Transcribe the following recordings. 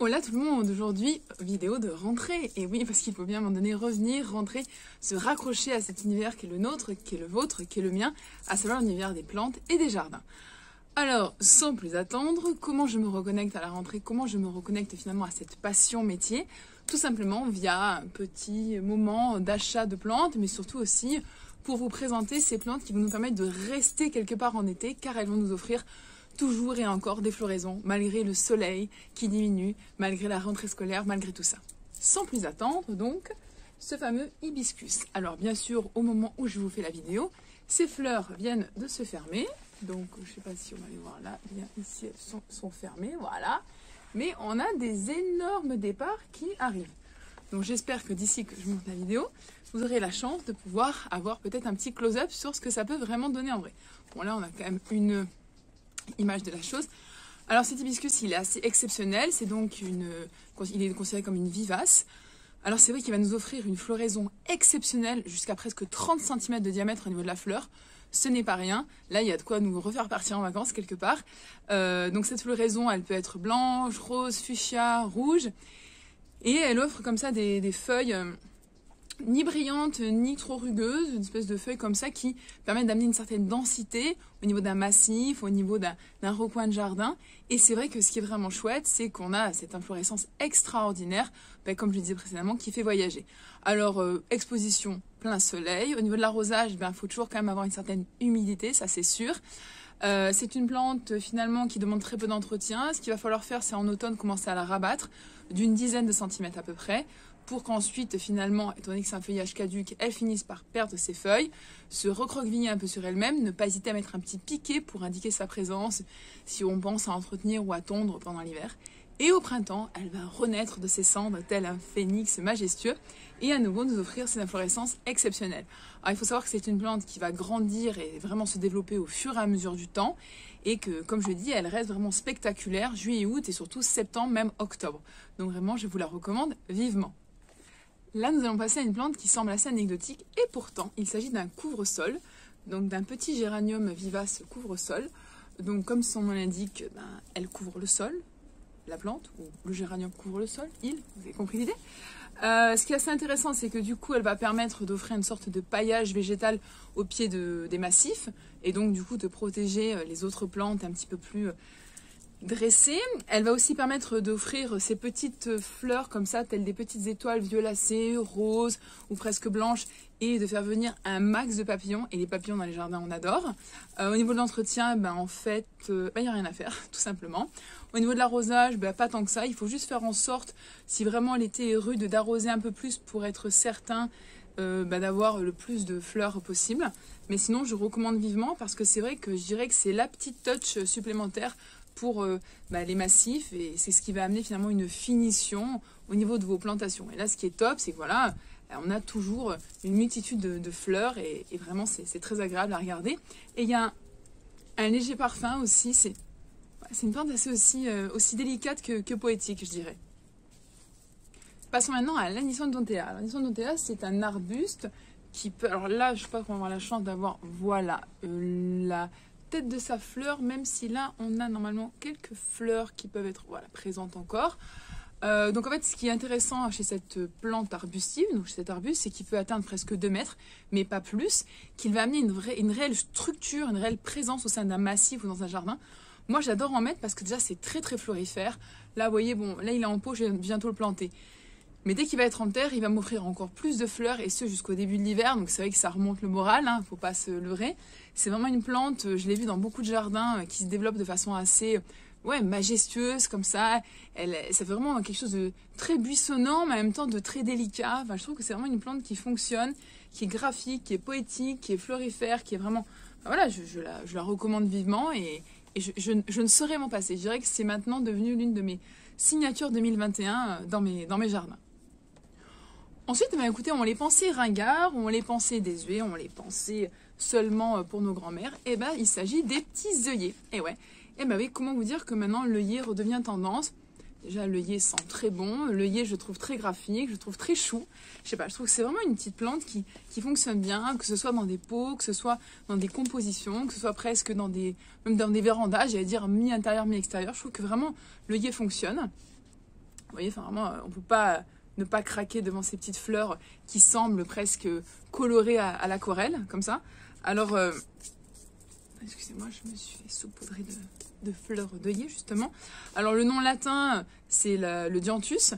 Hola tout le monde, aujourd'hui vidéo de rentrée, et oui parce qu'il faut bien à un moment donné revenir, rentrer, se raccrocher à cet univers qui est le nôtre, qui est le vôtre, qui est le mien, à savoir l'univers des plantes et des jardins. Alors sans plus attendre, comment je me reconnecte à la rentrée, comment je me reconnecte finalement à cette passion métier? Tout simplement via un petit moment d'achat de plantes, mais surtout aussi pour vous présenter ces plantes qui vont nous permettre de rester quelque part en été, car elles vont nous offrir toujours et encore des floraisons, malgré le soleil qui diminue, malgré la rentrée scolaire, malgré tout ça. Sans plus attendre, donc, ce fameux hibiscus. Alors, bien sûr, au moment où je vous fais la vidéo, ces fleurs viennent de se fermer. Donc, je ne sais pas si on va les voir là. Bien, ici, elles sont fermées, voilà. Mais on a des énormes départs qui arrivent. Donc, j'espère que d'ici que je monte la vidéo, vous aurez la chance de pouvoir avoir peut-être un petit close-up sur ce que ça peut vraiment donner en vrai. Bon, là, on a quand même une image de la chose. Alors cet hibiscus il est assez exceptionnel, c'est donc il est considéré comme une vivace. Alors c'est vrai qu'il va nous offrir une floraison exceptionnelle jusqu'à presque 30 cm de diamètre au niveau de la fleur. Ce n'est pas rien, là il y a de quoi nous refaire partir en vacances quelque part. Donc cette floraison elle peut être blanche, rose, fuchsia, rouge, et elle offre comme ça des feuilles ni brillantes, ni trop rugueuses, une espèce de feuille comme ça qui permettent d'amener une certaine densité au niveau d'un massif, au niveau d'un recoin de jardin. Et c'est vrai que ce qui est vraiment chouette, c'est qu'on a cette inflorescence extraordinaire, comme je le disais précédemment, qui fait voyager. Alors, exposition plein soleil. Au niveau de l'arrosage, il faut toujours quand même avoir une certaine humidité, ça c'est sûr. C'est une plante finalement qui demande très peu d'entretien. Ce qu'il va falloir faire, c'est en automne commencer à la rabattre d'une dizaine de centimètres à peu près, pour qu'ensuite, finalement, étant donné que c'est un feuillage caduc, elle finisse par perdre ses feuilles, se recroqueviller un peu sur elle-même, ne pas hésiter à mettre un petit piquet pour indiquer sa présence si on pense à entretenir ou à tondre pendant l'hiver. Et au printemps, elle va renaître de ses cendres tel un phénix majestueux et à nouveau nous offrir cette inflorescence exceptionnelle. Alors il faut savoir que c'est une plante qui va grandir et vraiment se développer au fur et à mesure du temps et que, comme je dis, elle reste vraiment spectaculaire juillet, août et surtout septembre, même octobre. Donc vraiment, je vous la recommande vivement. Là, nous allons passer à une plante qui semble assez anecdotique et pourtant, il s'agit d'un couvre-sol, donc d'un petit géranium vivace couvre-sol. Donc, comme son nom l'indique, elle couvre le sol, la plante, ou le géranium couvre le sol, vous avez compris l'idée. Ce qui est assez intéressant, c'est que du coup, elle va permettre d'offrir une sorte de paillage végétal au pied des massifs et donc du coup de protéger les autres plantes un petit peu plus dressée. Elle va aussi permettre d'offrir ces petites fleurs comme ça, telles des petites étoiles violacées, roses ou presque blanches, et de faire venir un max de papillons. Et les papillons dans les jardins, on adore. Au niveau de l'entretien, en fait, il n'y a rien à faire, tout simplement. Au niveau de l'arrosage, pas tant que ça. Il faut juste faire en sorte, si vraiment l'été est rude, d'arroser un peu plus pour être certain d'avoir le plus de fleurs possible. Mais sinon, je recommande vivement parce que c'est vrai que je dirais que c'est la petite touch supplémentaire pour les massifs, et c'est ce qui va amener finalement une finition au niveau de vos plantations. Et là, ce qui est top, c'est que voilà, on a toujours une multitude de fleurs et vraiment, c'est très agréable à regarder. Et il y a un léger parfum aussi, c'est une plante assez aussi délicate que poétique, je dirais. Passons maintenant à l'Anisandontea. L'Anisandontea, c'est un arbuste qui peut... Alors là, je ne sais pas qu'on va avoir la chance d'avoir, voilà, la tête de sa fleur, même si là on a normalement quelques fleurs qui peuvent être présentes encore. Donc en fait, ce qui est intéressant chez cette plante arbustive, donc chez cet arbuste, c'est qu'il peut atteindre presque 2 mètres, mais pas plus, qu'il va amener une réelle structure, une réelle présence au sein d'un massif ou dans un jardin. Moi j'adore en mettre parce que déjà c'est très très florifère. Là vous voyez, bon là il est en pot, je vais bientôt le planter. Mais dès qu'il va être en terre, il va m'offrir encore plus de fleurs, et ce jusqu'au début de l'hiver. Donc c'est vrai que ça remonte le moral, hein, faut pas se leurrer. C'est vraiment une plante, je l'ai vue dans beaucoup de jardins, qui se développe de façon assez majestueuse comme ça. Ça fait vraiment quelque chose de très buissonnant, mais en même temps de très délicat. Enfin, je trouve que c'est vraiment une plante qui fonctionne, qui est graphique, qui est poétique, qui est florifère, qui est vraiment... Enfin, voilà, je la recommande vivement et je ne saurais m'en passer. Je dirais que c'est maintenant devenu l'une de mes signatures 2021 dans mes jardins. Ensuite, écoutez, on les pensait ringards, on les pensait désuets, on les pensait seulement pour nos grands-mères. Et il s'agit des petits œillets. Et oui, comment vous dire que maintenant l'œillet redevient tendance? Déjà, l'œillet sent très bon, l'œillet je trouve très graphique, je trouve très chou. Je sais pas, je trouve que c'est vraiment une petite plante qui fonctionne bien, que ce soit dans des pots, que ce soit dans des compositions, que ce soit presque même dans des vérandas, j'allais dire mi-intérieur, mi-extérieur. Je trouve que vraiment l'œillet fonctionne. Vous voyez, enfin vraiment, on ne peut pas ne pas craquer devant ces petites fleurs qui semblent presque colorées à l'aquarelle, comme ça. Alors, excusez-moi, je me suis fait saupoudrer de fleurs d'œillet, justement. Alors, le nom latin, c'est le dianthus.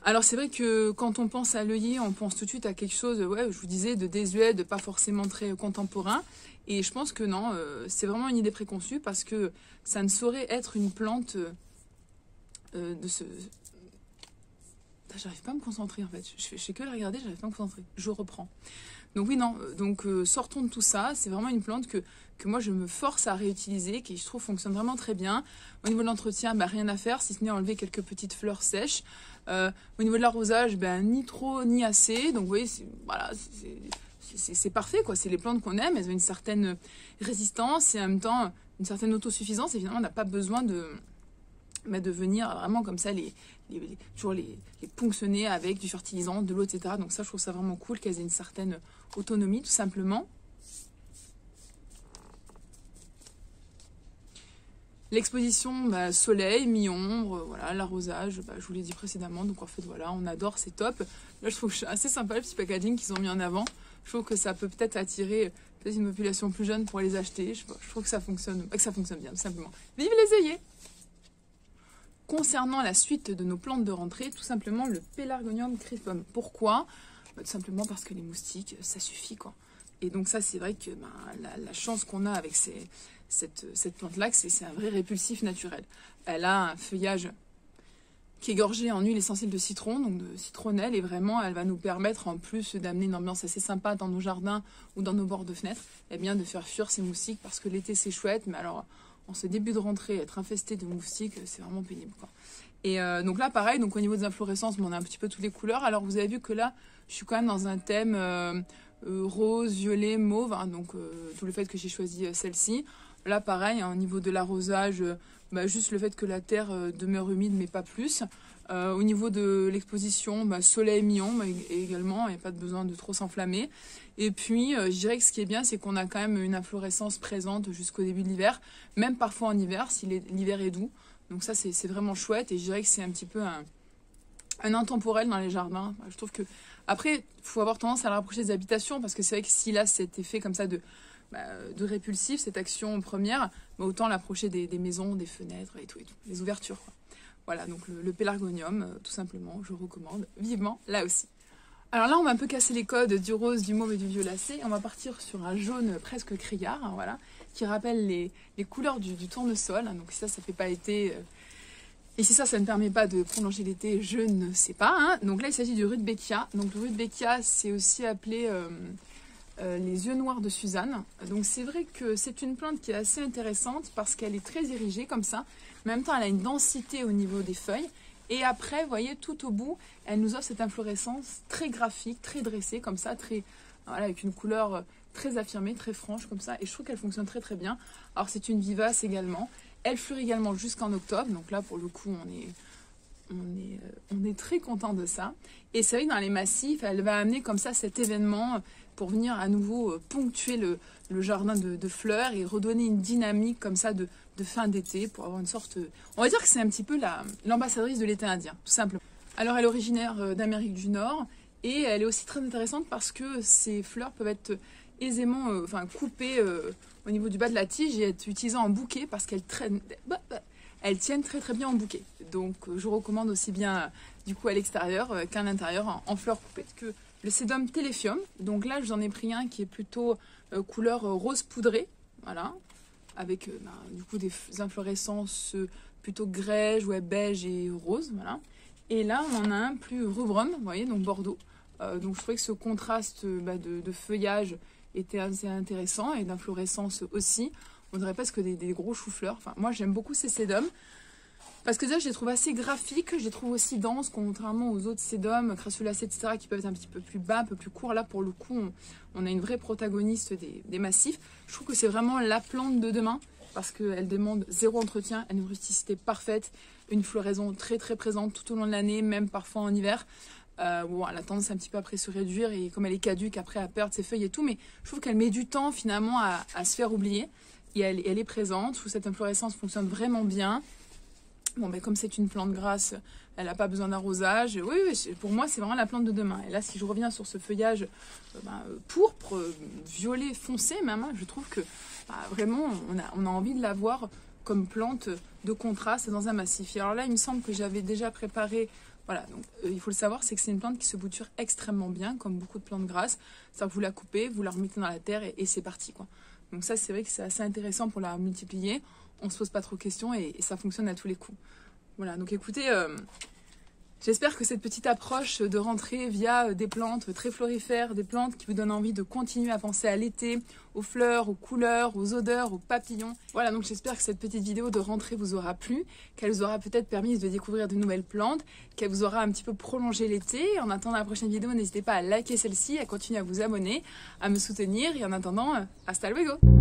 Alors, c'est vrai que quand on pense à l'œillet, on pense tout de suite à quelque chose, ouais, je vous disais, de désuet, de pas forcément très contemporain. Et je pense que non, c'est vraiment une idée préconçue parce que ça ne saurait être une plante de ce... J'arrive pas à me concentrer en fait, je fais que la regarder, j'arrive pas à me concentrer, je reprends. Donc oui, non, donc sortons de tout ça, c'est vraiment une plante que moi je me force à réutiliser, qui je trouve fonctionne vraiment très bien. Au niveau de l'entretien, bah, rien à faire, si ce n'est enlever quelques petites fleurs sèches. Au niveau de l'arrosage, bah, ni trop ni assez, donc vous voyez, voilà, c'est parfait, quoi. C'est les plantes qu'on aime, elles ont une certaine résistance et en même temps une certaine autosuffisance, et finalement on n'a pas besoin de venir vraiment comme ça toujours les ponctionner avec du fertilisant, de l'eau, etc. Donc ça, je trouve ça vraiment cool qu'elles aient une certaine autonomie, tout simplement. L'exposition, bah, soleil, mi-ombre, voilà, l'arrosage, bah, je vous l'ai dit précédemment, donc en fait voilà, on adore, c'est top. Là, je trouve que c'est assez sympa le petit packaging qu'ils ont mis en avant. Je trouve que ça peut peut-être attirer une population plus jeune pour les acheter. Je trouve que ça fonctionne bien, tout simplement. Vive les œillets! Concernant la suite de nos plantes de rentrée, tout simplement le Pelargonium crispum. Pourquoi? Tout simplement parce que les moustiques, ça suffit, quoi. Et donc ça, c'est vrai que la chance qu'on a avec cette plante-là, c'est un vrai répulsif naturel. Elle a un feuillage qui est gorgé en huile essentielle de citron, donc de citronnelle, et vraiment, elle va nous permettre, en plus d'amener une ambiance assez sympa dans nos jardins ou dans nos bords de fenêtres, eh bien, de faire fuir ces moustiques, parce que l'été, c'est chouette, mais alors... en ce début de rentrée, être infesté de moustiques, c'est vraiment pénible, quoi. Et donc là, pareil, donc au niveau des inflorescences, on a un petit peu toutes les couleurs. Alors vous avez vu que là, je suis quand même dans un thème rose, violet, mauve, hein, donc tout le fait que j'ai choisi celle-ci. Là, pareil, hein, au niveau de l'arrosage, bah, juste le fait que la terre demeure humide, mais pas plus. Au niveau de l'exposition, bah, soleil mi-ombre également, il n'y a pas de besoin de trop s'enflammer. Et puis, je dirais que ce qui est bien, c'est qu'on a quand même une inflorescence présente jusqu'au début de l'hiver, même parfois en hiver, si l'hiver est doux. Donc ça, c'est vraiment chouette, et je dirais que c'est un petit peu un intemporel dans les jardins. Je trouve que, après, il faut avoir tendance à le rapprocher des habitations, parce que c'est vrai que s'il a cet effet comme ça de répulsif, cette action première, bah, autant l'approcher des maisons, des fenêtres et tout, les ouvertures, quoi. Voilà, donc le Pelargonium, tout simplement, je recommande vivement, là aussi. Alors là, on va un peu casser les codes du rose, du mauve et du violacé. On va partir sur un jaune presque criard, hein, voilà, qui rappelle les couleurs du tournesol. Hein, donc ça fait pas été... Et si ça ne permet pas de prolonger l'été, je ne sais pas. Hein. Donc là, il s'agit du Rudbeckia. Donc le Rudbeckia, c'est aussi appelé les yeux noirs de Suzanne. Donc c'est vrai que c'est une plante qui est assez intéressante parce qu'elle est très érigée comme ça. En même temps, elle a une densité au niveau des feuilles. Et après, vous voyez, tout au bout, elle nous offre cette inflorescence très graphique, très dressée, comme ça, très, voilà, avec une couleur très affirmée, très franche, comme ça. Et je trouve qu'elle fonctionne très très bien. Alors, c'est une vivace également. Elle fleurit également jusqu'en octobre. Donc là, pour le coup, on est très content de ça. Et c'est vrai que dans les massifs, elle va amener comme ça cet événement pour venir à nouveau ponctuer le jardin de fleurs et redonner une dynamique comme ça de fin d'été pour avoir une sorte... On va dire que c'est un petit peu l'ambassadrice de l'été indien, tout simplement. Alors elle est originaire d'Amérique du Nord et elle est aussi très intéressante parce que ces fleurs peuvent être aisément coupées au niveau du bas de la tige et être utilisées en bouquet parce qu'elles tiennent très très bien en bouquet. Donc je recommande aussi bien du coup à l'extérieur qu'à l'intérieur en fleurs coupées. Que le Sedum Telephium, donc là j'en ai pris un qui est plutôt couleur rose poudré, voilà, avec du coup des inflorescences plutôt grège, ouais, beige et rose, voilà. Et là on en a un plus rubrum, vous voyez, donc bordeaux. Donc je trouvais que ce contraste de feuillage était assez intéressant et d'inflorescence aussi. On dirait presque des gros choux-fleurs. Enfin, moi j'aime beaucoup ces sédums. Parce que déjà, je les trouve assez graphiques, je les trouve aussi denses, contrairement aux autres sédums, crassulacées, etc., qui peuvent être un petit peu plus bas, un peu plus courts. Là, pour le coup, on a une vraie protagoniste des massifs. Je trouve que c'est vraiment la plante de demain, parce qu'elle demande zéro entretien, elle a une rusticité parfaite, une floraison très très présente tout au long de l'année, même parfois en hiver. Bon, elle a tendance un petit peu après se réduire, et comme elle est caduque, après à perdre ses feuilles et tout, mais je trouve qu'elle met du temps finalement à se faire oublier. Et elle est présente, je trouve que cette inflorescence fonctionne vraiment bien. Bon, ben, comme c'est une plante grasse, elle n'a pas besoin d'arrosage. Oui, oui, pour moi, c'est vraiment la plante de demain. Et là, si je reviens sur ce feuillage pourpre, violet foncé même, hein, je trouve que vraiment, on a envie de la voir comme plante de contraste dans un massif. Et alors là, il me semble que j'avais déjà préparé. Voilà, donc il faut le savoir, c'est que c'est une plante qui se bouture extrêmement bien, comme beaucoup de plantes grasses. Ça, vous la coupez, vous la remettez dans la terre et c'est parti, quoi. Donc ça, c'est vrai que c'est assez intéressant pour la multiplier. On se pose pas trop de questions et ça fonctionne à tous les coups. Voilà, donc écoutez, j'espère que cette petite approche de rentrée via des plantes très florifères, des plantes qui vous donnent envie de continuer à penser à l'été, aux fleurs, aux couleurs, aux odeurs, aux papillons. Voilà, donc j'espère que cette petite vidéo de rentrée vous aura plu, qu'elle vous aura peut-être permis de découvrir de nouvelles plantes, qu'elle vous aura un petit peu prolongé l'été. En attendant la prochaine vidéo, n'hésitez pas à liker celle-ci, à continuer à vous abonner, à me soutenir et en attendant, hasta luego!